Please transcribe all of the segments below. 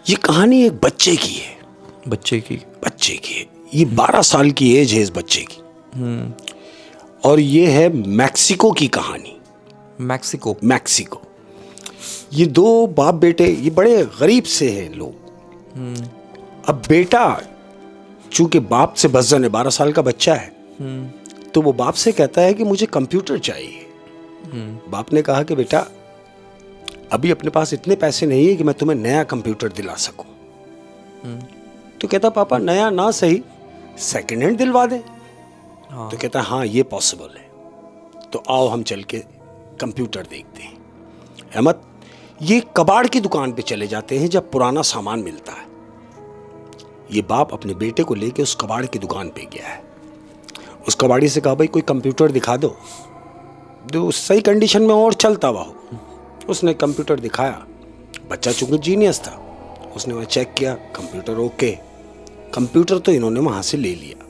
ये कहानी एक बच्चे की है। बच्चे की है। ये 12 साल की एज है इस बच्चे की। और ये है मैक्सिको की कहानी। मैक्सिको। ये दो बाप बेटे, ये बड़े गरीब से हैं लोग। अब बेटा चूंकि बाप से बज़न है, 12 साल का बच्चा है, तो वो बाप से कहता है कि मुझे कंप्यूटर चाहिए। बाप ने कहा कि बेटा अभी अपने पास इतने पैसे नहीं है कि मैं तुम्हें नया कंप्यूटर दिला सकूं। तो कहता पापा नया ना सही सेकंड हैंड दिलवा दे। तो कहता हाँ ये पॉसिबल है, तो आओ हम चल के कंप्यूटर देखते हैं। अहमद, ये कबाड़ की दुकान पे चले जाते हैं जब पुराना सामान मिलता है। ये बाप अपने बेटे को लेके उस कबाड़ की दुकान पे गया है। उस कबाड़ी से कहा भाई कोई कंप्यूटर दिखा दो जो सही कंडीशन में और चलता हुआ हो। उसने कंप्यूटर दिखाया। बच्चा चूंकि जीनियस था, उसने वहाँ चेक किया, कंप्यूटर ओके। कंप्यूटर तो इन्होंने वहाँ से ले लिया।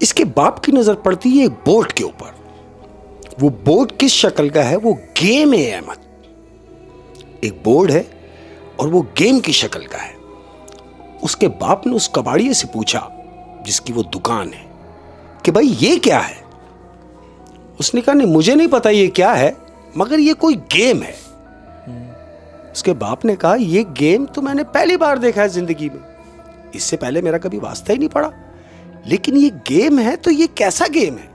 इसके बाप की नज़र पड़ती है एक बोर्ड के ऊपर। वो बोर्ड किस शक्ल का है? वो गेम है अहमद। एक बोर्ड है और वो गेम की शक्ल का है। उसके बाप ने उस कबाड़िए से पूछा जिसकी वो दुकान है कि भाई ये क्या है? उसने कहा नहीं मुझे नहीं पता ये क्या है, मगर ये कोई गेम है। उसके बाप ने कहा ये गेम तो मैंने पहली बार देखा है जिंदगी में, इससे पहले मेरा कभी वास्ता ही नहीं पड़ा, लेकिन ये गेम है तो ये कैसा गेम है?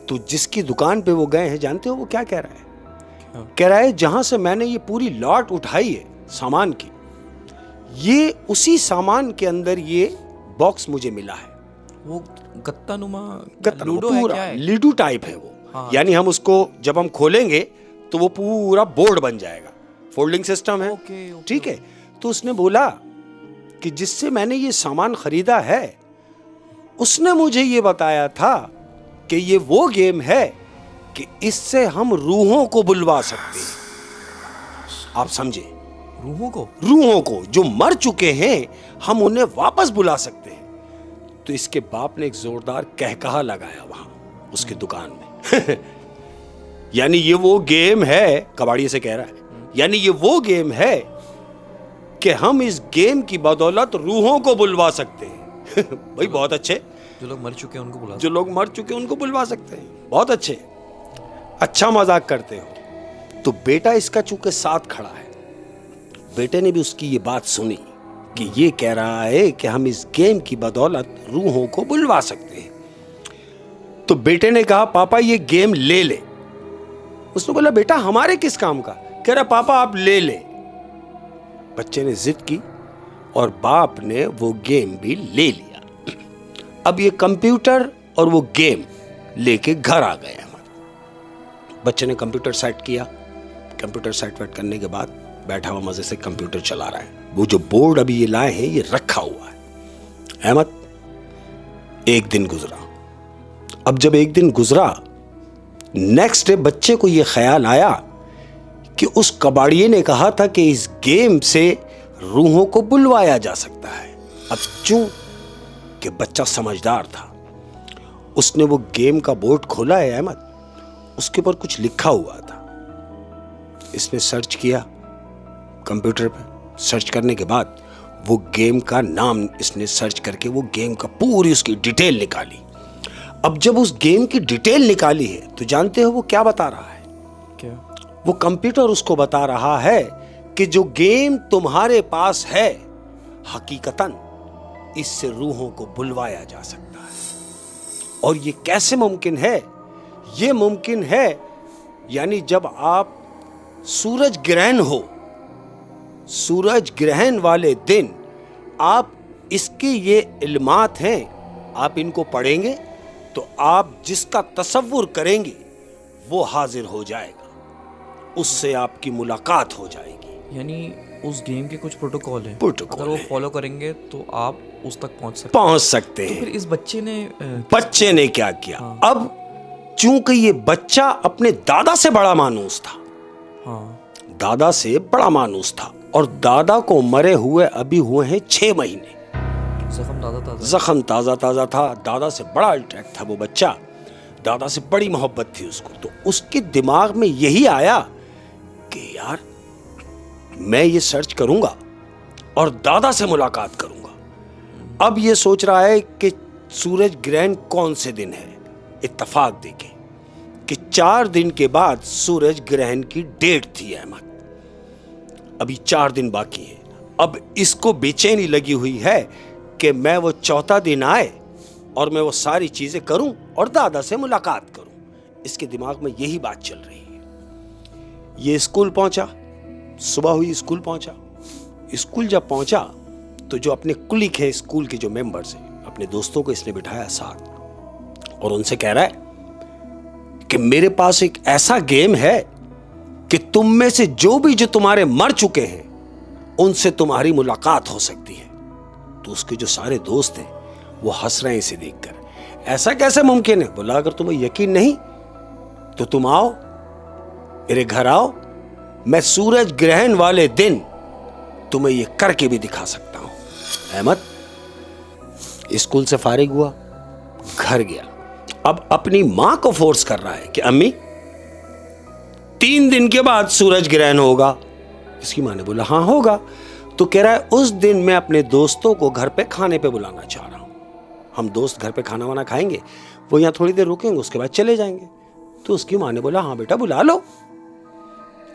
तो जिसकी दुकान पे वो गए हैं, जानते हो वो क्या कह रहा है? कह रहा है जहां से मैंने ये पूरी लॉट उठाई है सामान की, ये उसी सामान के अंदर ये बॉक्स मुझे मिला है। वो गत्ता लूडो है, क्या है? लूडो टाइप है वो। हाँ। यानी हम उसको जब हम खोलेंगे तो वो पूरा बोर्ड बन जाएगा, फोल्डिंग सिस्टम है। ठीक है। तो उसने बोला कि जिससे मैंने ये सामान खरीदा है उसने मुझे ये बताया था कि ये वो गेम है कि इससे हम रूहों को बुलवा सकते हैं। आप समझे? रूहों को जो मर चुके हैं हम उन्हें वापस बुला सकते हैं। तो इसके बाप ने एक जोरदार कहकहा लगाया वहां उसकी दुकान में। यानी ये वो गेम है, कबाड़ी से कह रहा है, यानी ये वो गेम है कि हम इस गेम की बदौलत रूहों को बुलवा सकते हैं। भाई बहुत अच्छे। जो लोग मर चुके हैं उनको बुलवा सकते हैं। बहुत अच्छे, अच्छा मजाक करते हो। तो बेटा इसका चूंकि साथ खड़ा है, बेटे ने भी उसकी ये बात सुनी कि ये कह रहा है कि हम इस गेम की बदौलत रूहों को बुलवा सकते हैं। तो बेटे ने कहा पापा ये गेम ले ले। उसने बोला बेटा हमारे किस काम का? कह रहा पापा आप ले ले। बच्चे ने जिद की और बाप ने वो गेम भी ले लिया। अब ये कंप्यूटर और वो गेम लेके घर आ गए। बच्चे ने कंप्यूटर सेट किया। कंप्यूटर सेट वेट करने के बाद बैठा हुआ मजे से कंप्यूटर चला रहा है। वो जो बोर्ड अभी ये लाए हैं ये रखा हुआ है। अहमद, एक दिन गुजरा। अब जब एक दिन गुजरा, नेक्स्ट डे बच्चे को ये ख्याल आया कि उस कबाड़िए ने कहा था कि इस गेम से रूहों को बुलवाया जा सकता है। अब चूं कि बच्चा समझदार था, उसने वो गेम का बोर्ड खोला है अहमद, उसके ऊपर कुछ लिखा हुआ था। इसने सर्च किया कंप्यूटर पर। सर्च करने के बाद वो गेम का नाम इसने सर्च करके वो गेम का पूरी उसकी डिटेल निकाली। अब जब उस गेम की डिटेल निकाली है तो जानते हो वो क्या बता रहा है? क्या? वो कंप्यूटर उसको बता रहा है कि जो गेम तुम्हारे पास है हकीकतन इससे रूहों को बुलवाया जा सकता है। और ये कैसे मुमकिन है? ये मुमकिन है यानी जब आप सूरज ग्रहण हो, सूरज ग्रहण वाले दिन आप इसके ये इल्मात हैं, आप इनको पढ़ेंगे तो आप जिसका तसव्वुर करेंगे वो हाजिर हो जाएगा, उससे आपकी मुलाकात हो जाएगी। यानी उस गेम के कुछ प्रोटोकॉल हैं, अगर वो फॉलो करेंगे तो आप उस तक पहुंच सकते हैं। तो फिर इस बच्चे ने क्या किया? हाँ। अब चूंकि ये बच्चा अपने दादा से बड़ा मानूस था। हाँ। दादा से बड़ा मानूस था और दादा को मरे हुए अभी हुए हैं 6 महीने। जख्म ताजा था। दादा से बड़ा अट्रैक्ट था वो बच्चा, दादा से बड़ी मोहब्बत थी उसको। तो उसके दिमाग में यही आया कि यार मैं ये सर्च करूंगा और दादा से मुलाकात करूंगा। अब ये सोच रहा है कि सूरज ग्रहण कौन से दिन है। इत्तेफाक देखें कि 4 दिन के बाद सूरज ग्रहण की डेट थी अहमद। अभी 4 दिन बाकी है। अब इसको बेचैनी लगी हुई है कि मैं वो चौथा दिन आए और मैं वो सारी चीजें करूं और दादा से मुलाकात करूं। इसके दिमाग में यही बात चल रही है। ये स्कूल पहुंचा, सुबह हुई, स्कूल पहुंचा। स्कूल जब पहुंचा तो जो अपने कुलीग है स्कूल के जो मेंबर्स हैं, अपने दोस्तों को इसने बिठाया साथ और उनसे कह रहा है कि मेरे पास एक ऐसा गेम है कि तुम में से जो तुम्हारे मर चुके हैं उनसे तुम्हारी मुलाकात हो सकती है। तो उसके जो सारे दोस्त हैं वो हंस रहे हैं इसे देखकर। ऐसा कैसे मुमकिन है? बोला अगर तुम्हें यकीन नहीं तो तुम आओ, मेरे घर आओ, मैं सूरज ग्रहण वाले दिन तुम्हें यह करके भी दिखा सकता हूं। अहमद स्कूल से फारिग हुआ, घर गया। अब अपनी मां को फोर्स कर रहा है कि अम्मी 3 दिन के बाद सूरज ग्रहण होगा। इसकी मां ने बोला हाँ होगा। तो कह रहा है उस दिन मैं अपने दोस्तों को घर पे खाने पे बुलाना चाह रहा हूं। हम दोस्त घर पे खाना वाना खाएंगे, वो यहां थोड़ी देर रुकेंगे, उसके बाद चले जाएंगे। तो उसकी मां ने बोला हाँ बेटा बुला लो।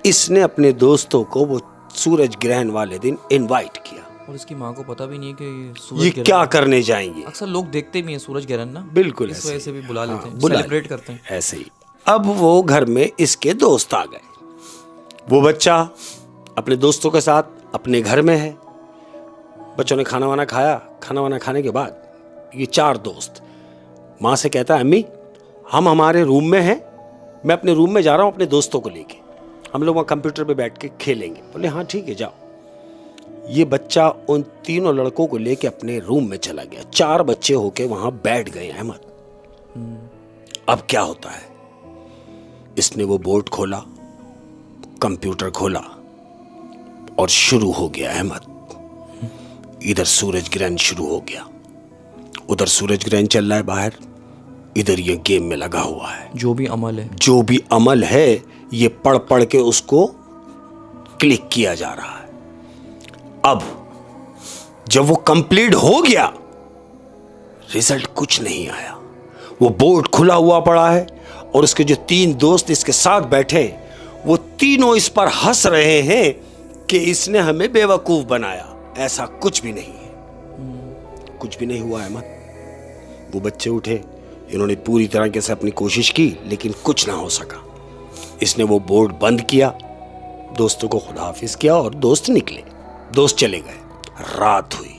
इसने अपने दोस्तों को वो सूरज ग्रहण वाले दिन इनवाइट किया। और इसकी माँ को पता भी नहीं है कि ये सूरज क्या करने जाएंगे। अक्सर लोग देखते भी हैं सूरज ग्रहण ना, बिल्कुल इस वजह से भी बुला लेते हैं, बुला सेलिब्रेट करते हैं ऐसे ही। अब वो घर में इसके दोस्त आ गए। वो बच्चा अपने दोस्तों के साथ अपने घर में है। बच्चों ने खाना वाना खाया। खाना वाना खाने के बाद ये 4 दोस्त माँ से कहता है अम्मी हम हमारे रूम में हैं, मैं अपने रूम में जा रहा हूँ अपने दोस्तों को लेके, हम लोग वहाँ कंप्यूटर पे बैठ के खेलेंगे। बोले हाँ ठीक है जाओ। ये बच्चा उन तीनों लड़कों को लेके अपने रूम में चला गया। 4 बच्चे होके वहां बैठ गए अहमद। अब क्या होता है, इसने वो बोर्ड खोला, कंप्यूटर खोला और शुरू हो गया अहमद। इधर सूरज ग्रहण शुरू हो गया, उधर सूरज ग्रहण चल रहा है बाहर, इधर ये गेम में लगा हुआ है। जो भी अमल है ये पढ़ पढ़ के उसको क्लिक किया जा रहा है। अब जब वो कंप्लीट हो गया रिजल्ट कुछ नहीं आया। वो बोर्ड खुला हुआ पड़ा है और उसके जो 3 दोस्त इसके साथ बैठे वो तीनों इस पर हंस रहे हैं कि इसने हमें बेवकूफ बनाया। ऐसा कुछ भी नहीं है, कुछ भी नहीं हुआ अहमद। वो बच्चे उठे, इन्होंने पूरी तरह से अपनी कोशिश की लेकिन कुछ ना हो सका। इसने वो बोर्ड बंद किया, दोस्तों को खुदा हाफिज किया और दोस्त निकले, दोस्त चले गए। रात हुई।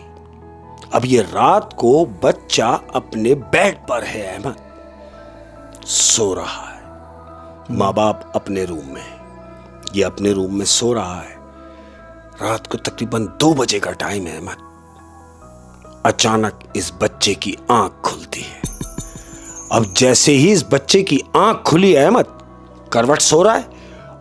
अब ये रात को बच्चा अपने बेड पर है अहमद, सो रहा है। माँ बाप अपने रूम में, ये अपने रूम में सो रहा है। रात को तकरीबन 2 बजे का टाइम है अहमद। अचानक इस बच्चे की आंख खुलती है। अब जैसे ही इस बच्चे की आंख खुली अहमद, करवट सो रहा है,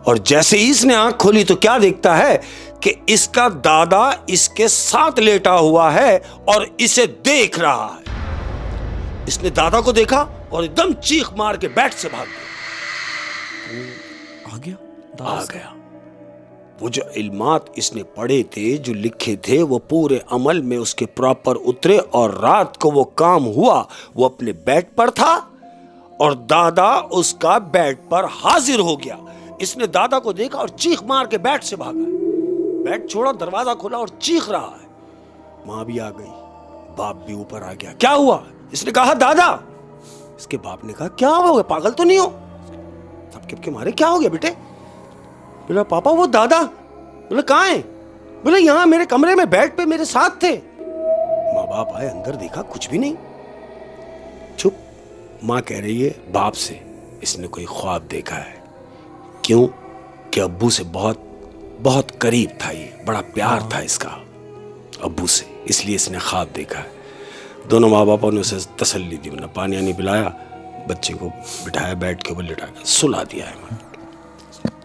और जैसे ही इसने आंख खोली तो क्या देखता है कि इसका दादा इसके साथ लेटा हुआ है और इसे देख रहा है। इसने दादा को देखा और एकदम चीख मार के बेड से भाग गया। आ गया। वो जो इल्मात इसने पढ़े थे, जो लिखे थे, वो पूरे अमल में उसके प्रॉपर उतरे और रात को वो काम हुआ। वो अपने बेड पर था और दादा उसका बेड पर हाजिर हो गया। इसने दादा को देखा और चीख मार के बेड से भागा। बेड छोड़ा, दरवाजा खोला और चीख रहा है। मां भी आ गई, बाप भी ऊपर आ गया। क्या हुआ? इसने कहा दादा। इसके बाप ने कहा क्या हो गया, पागल तो नहीं हो? थपके के मारे क्या हो गया बेटे? बोला पापा वो दादा। बोले कहाँ है? बोले यहाँ मेरे कमरे में बेड पे मेरे साथ थे। माँ बाप आए, अंदर देखा कुछ भी नहीं। चुप। माँ कह रही है बाप से इसने कोई ख्वाब देखा है। क्यों? कि अब्बू से बहुत बहुत करीब था, ये बड़ा प्यार था इसका अब्बू से, इसलिए इसने ख्वाब देखा है। दोनों माँ बापों ने उसे तसल्ली दी, ना पानी आनी पिलाया, बच्चे को बिठाया बेड के ऊपर लिटा के सुला दिया है,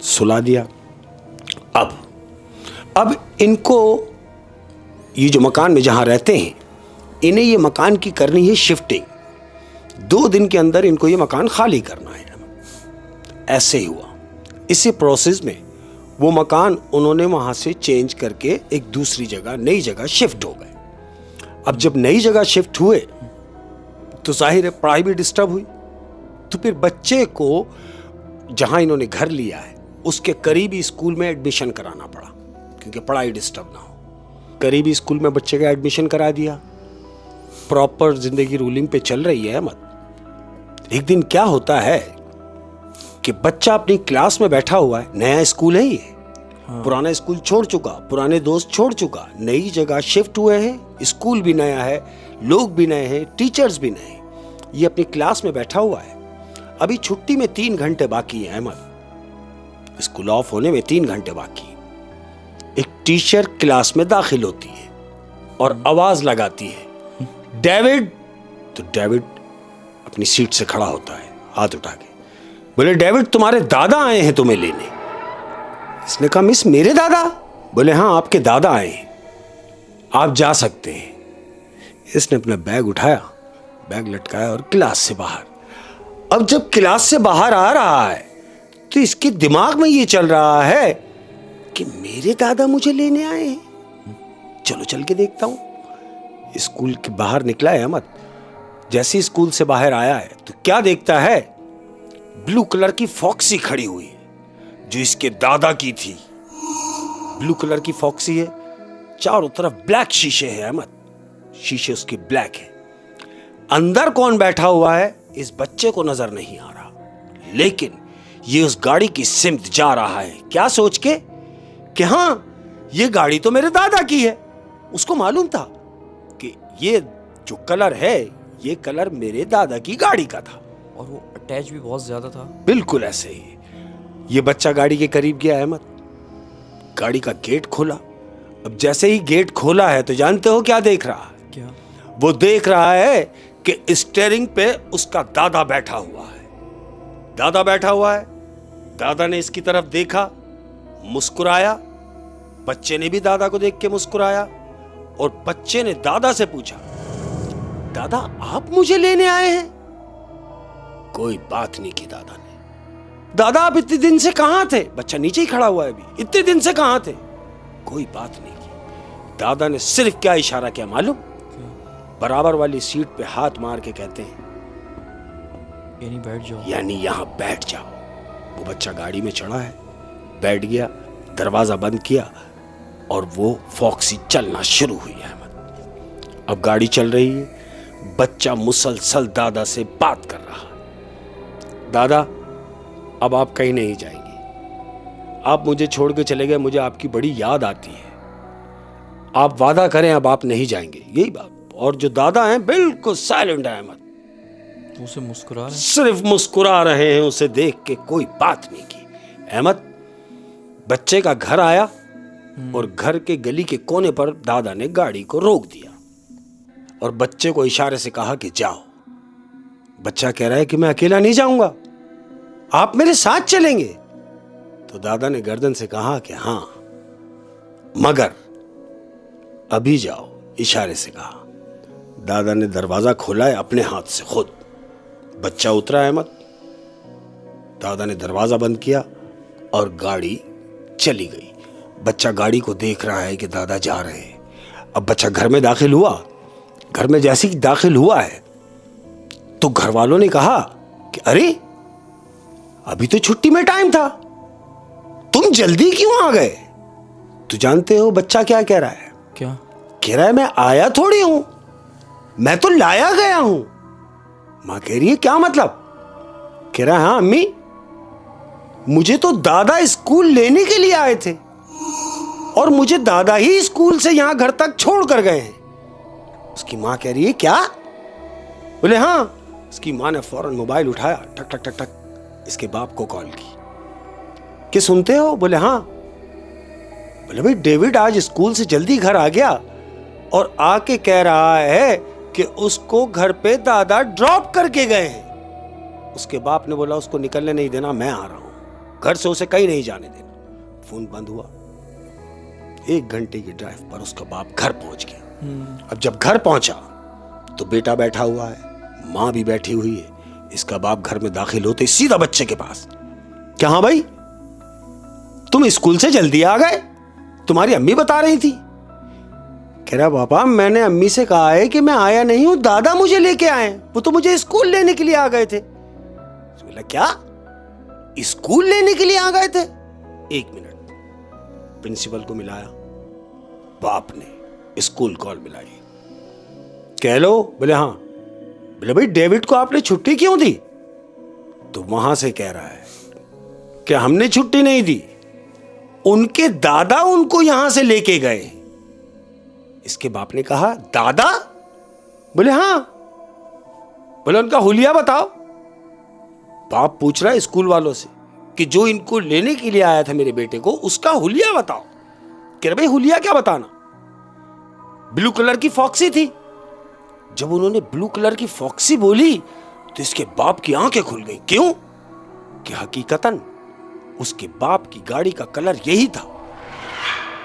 सुला दिया। अब इनको ये जो मकान में जहां रहते हैं, इन्हें ये मकान की करनी है शिफ्टिंग। 2 दिन के अंदर इनको ये मकान खाली करना है। ऐसे ही हुआ। इसी प्रोसेस में वो मकान उन्होंने वहां से चेंज करके एक दूसरी जगह, नई जगह शिफ्ट हो गए। अब जब नई जगह शिफ्ट हुए तो जाहिर है पढ़ाई भी डिस्टर्ब हुई। तो फिर बच्चे को जहां इन्होंने घर लिया है उसके करीबी स्कूल में एडमिशन कराना पड़ा, क्योंकि पढ़ाई डिस्टर्ब ना हो। करीबी स्कूल में बच्चे का एडमिशन करा दिया। प्रॉपर जिंदगी रूलिंग पे चल रही है अहमद। एक दिन क्या होता है कि बच्चा अपनी क्लास में बैठा हुआ है, नया स्कूल है ये, पुराना स्कूल छोड़ चुका, पुराने दोस्त छोड़ चुका, नई जगह शिफ्ट हुए हैं, स्कूल भी नया है, लोग भी नए हैं, टीचर्स भी नए। ये अपनी क्लास में बैठा हुआ है। अभी छुट्टी में 3 घंटे बाकी है अहमद, स्कूल ऑफ होने में 3 घंटे बाकी। एक टीचर क्लास में दाखिल होती है और आवाज लगाती है, डेविड। तो डेविड अपनी सीट से खड़ा होता है, हाथ उठा के बोले, डेविड तुम्हारे दादा आए हैं तुम्हें लेने। इसने कहा, मिस मेरे दादा? बोले हाँ, आपके दादा आए हैं, आप जा सकते हैं। इसने अपना बैग उठाया, बैग लटकाया और क्लास से बाहर। अब जब क्लास से बाहर आ रहा है तो इसके दिमाग में ये चल रहा है कि मेरे दादा मुझे लेने आए हैं, चलो चल के देखता हूं। स्कूल के बाहर निकला है अहमद। जैसे ही स्कूल से बाहर आया है तो क्या देखता है, ब्लू कलर की फॉक्सी खड़ी हुई है जो इसके दादा की थी। ब्लू कलर की फॉक्सी है, चारों तरफ ब्लैक शीशे हैं अहमद, शीशे उसके ब्लैक है। अंदर कौन बैठा हुआ है इस बच्चे को नजर नहीं आ रहा, लेकिन ये उस गाड़ी की सिमत जा रहा है, क्या सोच के कि हां ये गाड़ी तो मेरे दादा की है। उसको मालूम था कि ये जो कलर है ये कलर मेरे दादा की गाड़ी का था, और वो अटैच भी बहुत ज्यादा था। बिल्कुल ऐसे ही। ये बच्चा गाड़ी के करीब गया अहमद, गाड़ी का गेट खोला। अब जैसे ही गेट खोला है तो जानते हो क्या देख रहा है? क्या? वो देख रहा है कि स्टीयरिंग पे उसका दादा बैठा हुआ है। दादा बैठा हुआ है, दादा ने इसकी तरफ देखा, मुस्कुराया। बच्चे ने भी दादा को देख के मुस्कुराया और बच्चे ने दादा से पूछा, दादा आप मुझे लेने आए हैं? कोई बात नहीं की दादा ने। दादा आप इतने दिन से कहां थे? बच्चा नीचे ही खड़ा हुआ है अभी, इतने दिन से कहां थे? कोई बात नहीं की। दादा ने सिर्फ क्या इशारा किया मालूम? बराबर वाली सीट पे हाथ मार के कहते हैं, यानी बैठ जाओ, यानी यहां बैठ जाओ। वो बच्चा गाड़ी में चढ़ा है, बैठ गया, दरवाजा बंद किया और वो फॉक्सी चलना शुरू हुई है अहमद। अब गाड़ी चल रही है, बच्चा मुसलसल दादा से बात कर रहा है, दादा अब आप कहीं नहीं जाएंगे, आप मुझे छोड़ के चले गए, मुझे आपकी बड़ी याद आती है, आप वादा करें अब आप नहीं जाएंगे, यही बात। और जो दादा हैं बिल्कुल साइलेंट है अहमद, उसे मुस्कुरा रहे, सिर्फ मुस्कुरा रहे हैं, उसे देख के कोई बात नहीं की। अहमद बच्चे का घर आया और घर के गली के कोने पर दादा ने गाड़ी को रोक दिया और बच्चे को इशारे से कहा कि जाओ। बच्चा कह रहा है कि मैं अकेला नहीं जाऊंगा, आप मेरे साथ चलेंगे। तो दादा ने गर्दन से कहा कि हां मगर अभी जाओ, इशारे से कहा। दादा ने दरवाजा खोला है अपने हाथ से खुद। बच्चा उतरा अहमद, दादा ने दरवाजा बंद किया और गाड़ी चली गई। बच्चा गाड़ी को देख रहा है कि दादा जा रहे हैं। अब बच्चा घर में दाखिल हुआ। घर में जैसे ही दाखिल हुआ है तो घर वालों ने कहा कि अरे अभी तो छुट्टी में टाइम था, तुम जल्दी क्यों आ गए? तो जानते हो बच्चा क्या कह रहा है? क्या कह रहा है? मैं आया थोड़ी हूं, मैं तो लाया गया हूं। मां कह रही है क्या मतलब? कह रहा है हाँ अम्मी, मुझे तो दादा स्कूल लेने के लिए आए थे और मुझे दादा ही स्कूल से यहां घर तक छोड़ कर गए हैं। उसकी मां कह रही है क्या? बोले हाँ। उसकी मां ने फौरन मोबाइल उठाया, टक टक टक टक इसके बाप को कॉल की कि सुनते हो? बोले हाँ। बोले भाई डेविड आज स्कूल से जल्दी घर आ गया और आके कह रहा है कि उसको घर पे दादा ड्रॉप करके गए हैं। उसके बाप ने बोला उसको निकलने नहीं देना, मैं आ रहा हूं, घर से उसे कहीं नहीं जाने देना। फोन बंद हुआ। 1 घंटे की ड्राइव पर उसका बाप घर पहुंच गया। अब जब घर पहुंचा तो बेटा बैठा हुआ है, मां भी बैठी हुई है। इसका बाप घर में दाखिल होते सीधा बच्चे के पास, क्या हाँ भाई तुम स्कूल से जल्दी आ गए, तुम्हारी अम्मी बता रही थी। कह रहा पापा मैंने अम्मी से कहा है कि मैं आया नहीं हूं, दादा मुझे लेके आए, वो तो मुझे स्कूल लेने के लिए आ गए थे। बोला क्या, स्कूल लेने के लिए आ गए थे? एक मिनट, प्रिंसिपल को मिलाया, बाप ने स्कूल कॉल मिलाई। कह लो। बोले हाँ। बोले भाई डेविड को आपने छुट्टी क्यों दी? तो वहां से कह रहा है कि हमने छुट्टी नहीं दी, उनके दादा उनको यहां से लेके गए। इसके बाप ने कहा दादा? बोले हाँ। बोले उनका हुलिया बताओ। बाप पूछ रहा है स्कूल वालों से कि जो इनको लेने के लिए आया था मेरे बेटे को, उसका हुलिया बताओ। कह रहे भाई हुलिया क्या बताना, ब्लू कलर की फॉक्सी थी। जब उन्होंने ब्लू कलर की फॉक्सी बोली तो इसके बाप की आंखें खुल गई। क्यों? कि हकीकतन उसके बाप की गाड़ी का कलर यही था।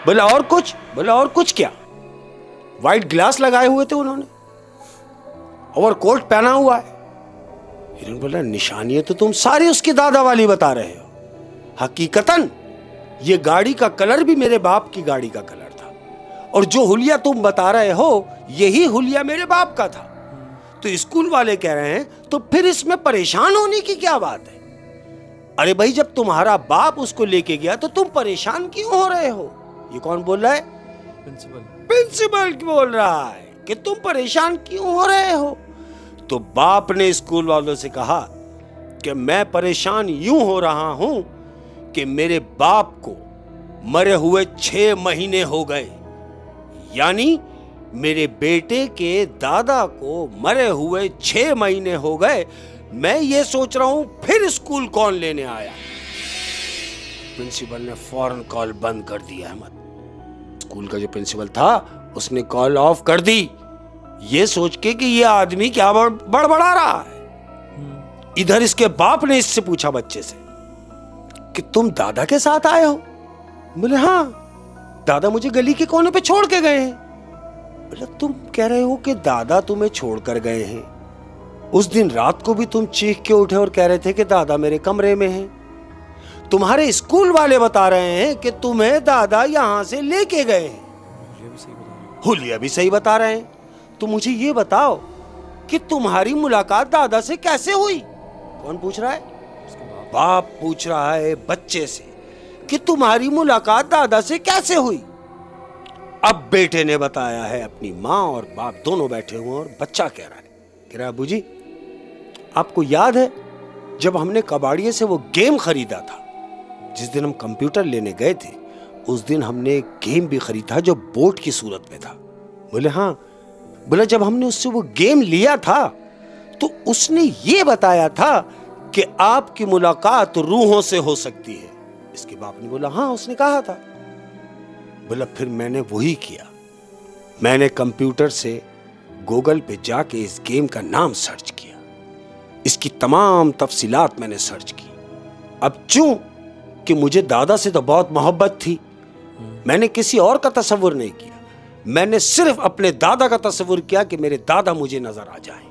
बोला और कुछ? बोला और कुछ क्या, व्हाइट ग्लास लगाए हुए थे उन्होंने, ओवर कोट पहना हुआ है। हिरन बोला निशानियां तो तुम सारी उसके दादा वाली बता रहे हो, हकीकतन ये गाड़ी का कलर भी मेरे बाप की गाड़ी का कलर था, और जो हुलिया तुम बता रहे हो यही हुलिया मेरे बाप का था। तो स्कूल वाले कह रहे हैं तो फिर इसमें परेशान होने की क्या बात है? अरे भाई जब तुम्हारा बाप उसको लेके गया तो तुम परेशान क्यों हो रहे हो? ये कौन बोल रहा है? प्रिंसिपल बोल रहा है कि तुम परेशान क्यों हो रहे हो। तो बाप ने स्कूल वालों से कहा कि मैं परेशान यूं हो रहा हूं कि मेरे बाप को मरे हुए 6 महीने हो गए, यानी मेरे बेटे के दादा को मरे हुए 6 महीने हो गए। मैं ये सोच रहा हूं फिर स्कूल कौन लेने आया। प्रिंसिपल ने फौरन कॉल बंद कर दिया। अहमद, स्कूल का जो प्रिंसिपल था उसने कॉल ऑफ कर दी, ये सोच के कि ये आदमी क्या बड़बड़ा रहा है। इधर इसके बाप ने इससे पूछा बच्चे से कि तुम दादा के साथ आए हो? बोले हाँ, दादा मुझे गली के कोने पे छोड़ के गए हैं। बोले तुम कह रहे हो कि दादा तुम्हें छोड़कर गए हैं, उस दिन रात को भी तुम चीख के उठे और कह रहे थे कि दादा मेरे कमरे में हैं। तुम्हारे स्कूल वाले बता रहे हैं कि तुम्हें दादा यहां से लेके गए हैं। हुलिया भी सही बता रहे हैं। तो मुझे ये बताओ कि तुम्हारी मुलाकात दादा से कैसे हुई? कौन पूछ रहा है? बाप पूछ रहा है बच्चे से कि तुम्हारी मुलाकात दादा से कैसे हुई। अब बेटे ने बताया है, अपनी माँ और बाप दोनों बैठे हुए और बच्चा कह रहा है अबू जी आपको याद है जब हमने कबाड़िए से वो गेम खरीदा था, जिस दिन हम कंप्यूटर लेने गए थे उस दिन हमने एक गेम भी खरीदा जो बोर्ड की सूरत में था। बोले हाँ। बोला जब हमने उससे वो गेम लिया था तो उसने ये बताया था कि आपकी मुलाकात रूहों से हो सकती है। इसके बाप ने बोला हाँ उसने कहा था। बोला फिर मैंने वही किया, मैंने कंप्यूटर से गूगल पे जाके इस गेम का नाम सर्च किया, इसकी तमाम तफसीलात मैंने सर्च की। अब चूं कि मुझे दादा से तो बहुत मोहब्बत थी, मैंने किसी और का तसव्वुर नहीं किया, मैंने सिर्फ अपने दादा का तसव्वुर किया कि मेरे दादा मुझे नजर आ जाएं।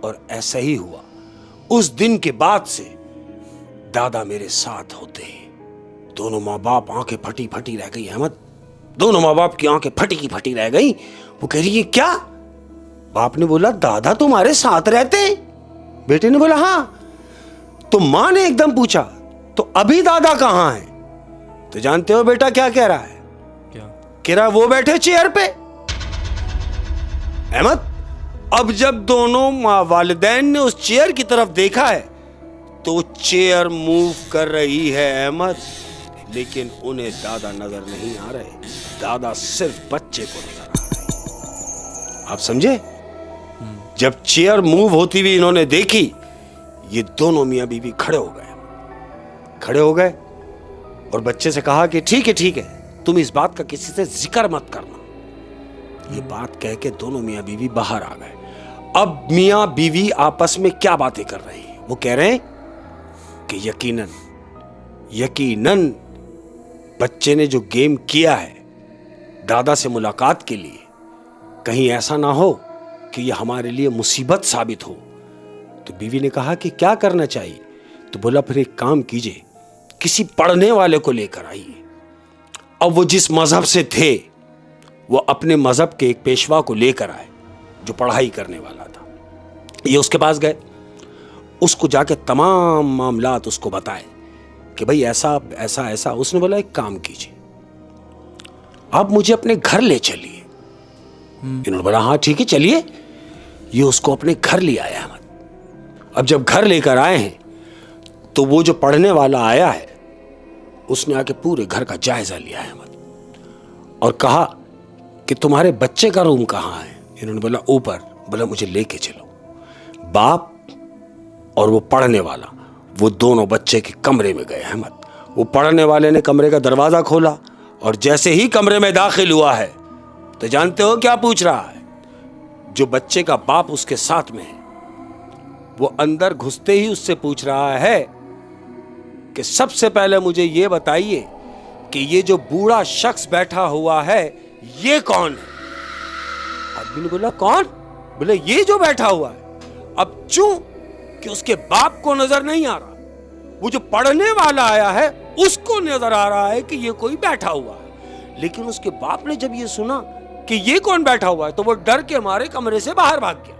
और ऐसा ही हुआ। उस दिन के बाद से दादा मेरे साथ होते हैं। दोनों माँ बाप आंखें फटी फटी रह गई। अहमद, दोनों माँ बाप की आंखें फटी की फटी रह गई। वो कह रही है क्या? बाप ने बोला दादा तुम्हारे साथ रहते हैं? बेटे ने बोला हाँ। तो माँ ने एकदम पूछा तो अभी दादा कहाँ है? तो जानते हो बेटा क्या कह रहा है? क्या कह रहा? वो बैठे चेयर पे। अहमद, अब जब दोनों वालिदैन ने उस चेयर की तरफ देखा है तो चेयर मूव कर रही है अहमद, लेकिन उन्हें दादा नजर नहीं आ रहे, दादा सिर्फ बच्चे को नजर आ रहे। आप समझे? जब चेयर मूव होती हुई इन्होंने देखी, ये दोनों मियां बीवी खड़े हो गए और बच्चे से कहा कि ठीक है तुम इस बात का किसी से जिक्र मत करना। ये बात कह के दोनों मियां बीवी बाहर आ गए। अब मियां बीवी आपस में क्या बातें कर रहे हैं? वो कह रहे हैं कि यकीनन बच्चे ने जो गेम किया है दादा से मुलाकात के लिए, कहीं ऐसा ना हो कि यह हमारे लिए मुसीबत साबित हो। तो बीवी ने कहा कि क्या करना चाहिए? तो बोला फिर एक काम कीजिए, किसी पढ़ने वाले को लेकर आइए। अब वो जिस मजहब से थे वो अपने मजहब के एक पेशवा को लेकर आए जो पढ़ाई करने वाला था। ये उसके पास गए, उसको जाके तमाम मामलात उसको बताए कि भाई ऐसा ऐसा ऐसा। उसने बोला एक काम कीजिए, आप मुझे अपने घर ले चलिए। इन्होंने बोला हाँ ठीक है चलिए। ये उसको अपने घर ले आया अहमद। अब जब घर लेकर आए हैं तो वो जो पढ़ने वाला आया है उसने आके पूरे घर का जायजा लिया है अहमद और कहा कि तुम्हारे बच्चे का रूम कहाँ है। इन्होंने बोला ऊपर। बोला मुझे लेके चलो। बाप और वो पढ़ने वाला वो दोनों बच्चे के कमरे में गए अहमद। वो पढ़ने वाले ने कमरे का दरवाजा खोला और जैसे ही कमरे में दाखिल हुआ है तो जानते हो क्या पूछ रहा है? जो बच्चे का बाप उसके साथ में है वो अंदर घुसते ही उससे पूछ रहा है कि सबसे पहले मुझे ये बताइए कि ये जो बूढ़ा शख्स बैठा हुआ है ये कौन है? आदमी ने बोला कौन? बोले ये जो बैठा हुआ है। अब चूं कि उसके बाप को नजर नहीं आ रहा, वो जो पढ़ने वाला आया है उसको नजर आ रहा है कि ये कोई बैठा हुआ है। लेकिन उसके बाप ने जब ये सुना कि ये कौन बैठा हुआ है तो वो डर के मारे कमरे से बाहर भाग गया,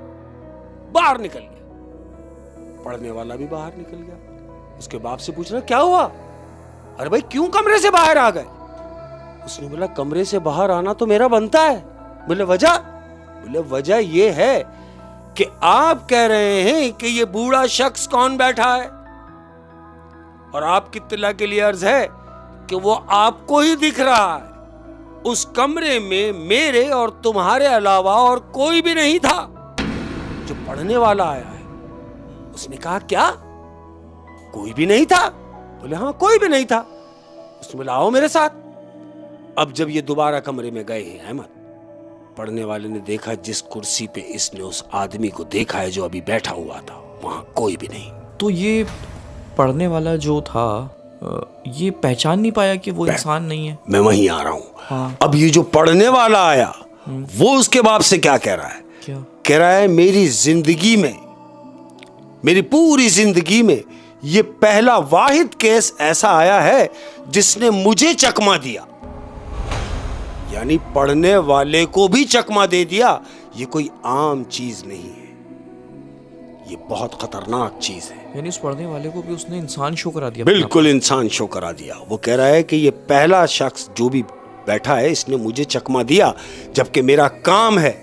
बाहर निकल गया। पढ़ने वाला भी बाहर निकल गया। उसके बाप से पूछ रहा क्या हुआ? अरे भाई क्यों कमरे से बाहर आ गए? उसने बोला कमरे से बाहर आना तो मेरा बनता है। बोले वजह? बोले वजह ये है कि आप कह रहे हैं कि ये बूढ़ा शख्स कौन बैठा है और आपकी इत्तला के लिए अर्ज है कि वो आपको ही दिख रहा है। उस कमरे में मेरे और तुम्हारे अलावा और कोई भी नहीं था। जो पढ़ने वाला आया है उसने कहा क्या कोई भी नहीं था? बोले हाँ कोई भी नहीं था। उसने बोला आओ मेरे साथ। अब जब ये दोबारा कमरे में गए हैं अहमद, पढ़ने वाले ने देखा जिस कुर्सी पे इसने उस आदमी को देखा है जो अभी बैठा हुआ था वहां कोई भी नहीं। तो ये पढ़ने वाला जो था ये पहचान नहीं पाया कि वो इंसान नहीं है। मैं वहीं आ रहा हूं। हाँ। अब ये जो पढ़ने वाला आया वो उसके बाप से क्या कह रहा है? क्या कह रहा है मेरी जिंदगी में, मेरी पूरी जिंदगी में ये पहला वाहिद केस ऐसा आया है जिसने मुझे चकमा दिया। यानी पढ़ने वाले को भी चकमा दे दिया। ये कोई आम चीज नहीं है, ये बहुत खतरनाक चीज है। यानी उस पढ़ने वाले को भी उसने इंसान शो करा दिया। बिल्कुल इंसान शो करा दिया। वो कह रहा है कि ये पहला शख्स जो भी बैठा है इसने मुझे चकमा दिया जबकि मेरा काम है,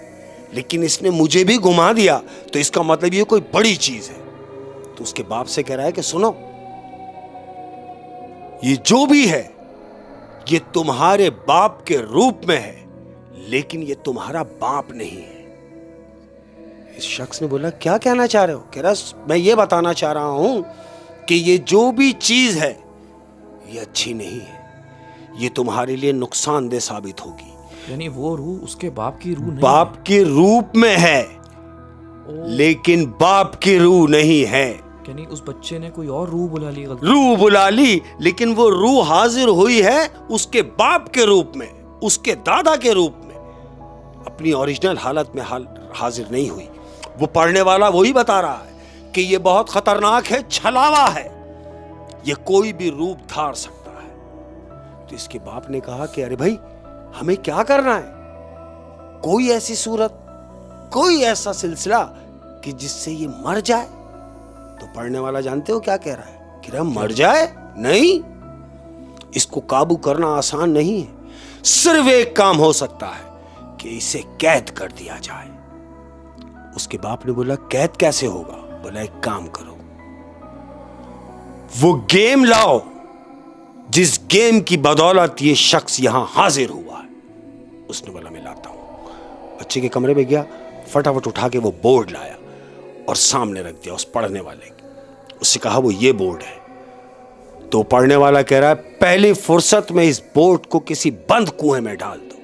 लेकिन इसने मुझे भी घुमा दिया तो इसका मतलब ये कोई बड़ी चीज है। तो उसके बाप से कह रहा है कि सुनो ये जो भी है ये तुम्हारे बाप के रूप में है लेकिन ये तुम्हारा बाप नहीं है। इस शख्स ने बोला क्या कहना चाह रहे हो? कह रहा मैं ये बताना चाह रहा हूं कि ये जो भी चीज है ये अच्छी नहीं है, ये तुम्हारे लिए नुकसानदेह साबित होगी। यानी वो रूह उसके बाप की रूह नहीं बाप के रूप में है लेकिन बाप की रूह नहीं है। यानी उस बच्चे ने कोई और रूह बुला ली, रूह बुला ली लेकिन वो रूह हाजिर हुई है उसके बाप के रूप में, उसके दादा के रूप में, अपनी ओरिजिनल हालत में हाजिर नहीं हुई। वो पढ़ने वाला वही बता रहा है कि ये बहुत खतरनाक है, छलावा है, ये कोई भी रूप धार सकता है। तो इसके बाप ने कहा कि अरे भाई हमें क्या करना है? कोई ऐसी सूरत, कोई ऐसा सिलसिला कि जिससे ये मर जाए। तो पढ़ने वाला जानते हो क्या कह रहा है? कह रहा मर जाए? नहीं, इसको काबू करना आसान नहीं है। सिर्फ एक काम हो सकता है कि इसे कैद कर दिया जाए। उसके बाप ने बोला कैद कैसे होगा? बोला एक काम करो, वो गेम लाओ जिस गेम की बदौलत ये शख्स यहां हाजिर हुआ है। उसने बोला मैं लाता हूं। बच्चे के कमरे में गया, फटाफट उठा के वो बोर्ड लाया और सामने रख दिया उस पढ़ने वाले के। उससे कहा वो ये बोर्ड है। तो पढ़ने वाला कह रहा है पहली फुर्सत में इस बोर्ड को किसी बंद कुएं में डाल दो,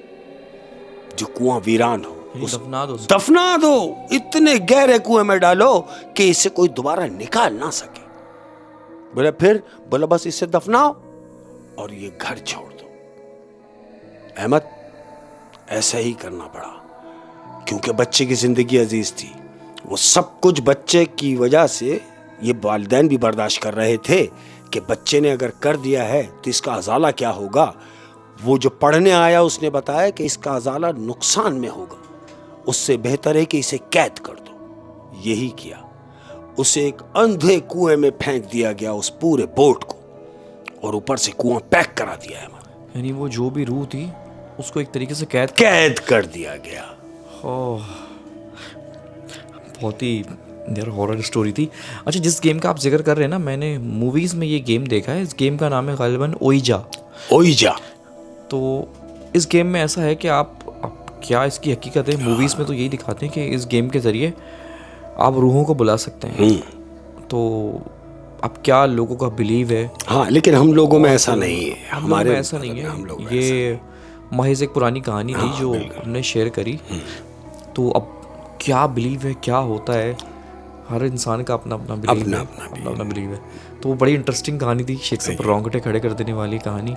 जो कुआं वीरान हो, दफना दो, इतने गहरे कुएं में डालो कि इसे कोई दोबारा निकाल ना सके। बोला फिर? बोला बस इसे दफनाओ और ये घर छोड़ दो। अहमद ऐसा ही करना पड़ा क्योंकि बच्चे की जिंदगी अजीज थी। वो सब कुछ बच्चे की वजह से ये वालिदैन भी बर्दाश्त कर रहे थे कि बच्चे ने अगर कर दिया है तो इसका अजाला क्या होगा। वो जो पढ़ने आया उसने बताया कि इसका अजाला नुकसान में होगा, उससे बेहतर है कि इसे कैद कर दो। यही किया, उसे एक अंधे कुएं में फेंक दिया गया, उस पूरे बोट को, और ऊपर से कुआं पैक करा दिया है। यानी वो जो भी रूह थी उसको एक तरीके से कैद कर दिया गया। ओह, बहुत ही यार हॉरर स्टोरी थी। अच्छा, जिस गेम का आप जिक्र कर रहे हैं ना, मैंने मूवीज़ में ये गेम देखा है। इस गेम का नाम है गालिबन ओइजा। ओइजा। तो इस गेम में ऐसा है कि आप क्या इसकी हकीकत है, मूवीज़ में तो यही दिखाते हैं कि इस गेम के ज़रिए आप रूहों को बुला सकते हैं। तो अब क्या लोगों का बिलीव है? हाँ, लेकिन हम लोगों में ऐसा नहीं है। हमारे में ऐसा नहीं है। ये महज एक पुरानी कहानी थी जो हमने शेयर करी। तो अब क्या बिलीव है, क्या होता है, हर इंसान का अपना अपना बिलीव है। तो वो बड़ी इंटरेस्टिंग कहानी थी, शेख साहब रोंगटे खड़े कर देने वाली कहानी।